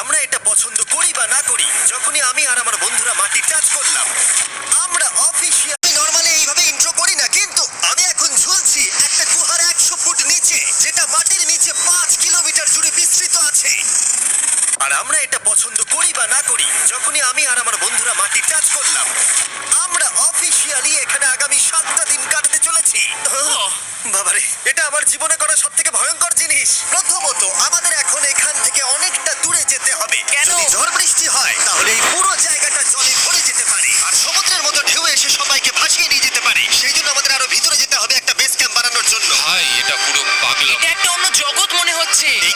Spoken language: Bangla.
আমরা এটা পছন্দ করি বা না করি, যখনই আমি আর আমার বন্ধুরা মাটি টাচ করলাম, আমরা অফিসিয়ালি নরমালি এইভাবে ইন্ট্রো করি না, কিন্তু আমি এখন ঝুলছি একটা গুহার 100 ফুট নিচে, যেটা মাটির নিচে 5 কিলোমিটার জুড়ে বিস্তৃত আছে। আর আমরা এটা পছন্দ করি বা না করি, যখনই আমি আর আমার বন্ধুরা মাটি টাচ করলাম, আমরা অফিসিয়ালি এখানে আগামী 7টা দিন কাটাতে চলেছি। বাবারে, এটা আমার জীবনে করা সবথেকে ভয়ঙ্কর জিনিস। প্রথমত, আমাদের এখন এখান থেকে অনেকটা দূরে যেতে হবে। কেন? যদি ঝড় বৃষ্টি হয় তাহলে এই পুরো জায়গাটা জলে ভরে যেতে পারে, আর সমুদ্রের মতো ঢেউ এসে সবাইকে ভাসিয়ে নিয়ে যেতে পারে। সেই জন্য আমাদের আরো ভিতরে যেতে হবে একটা বেস ক্যাম্প বানানোর জন্য। ভাই এটা পুরো পাগলাম। এটা একটা অন্য জগৎ মনে হচ্ছে। এই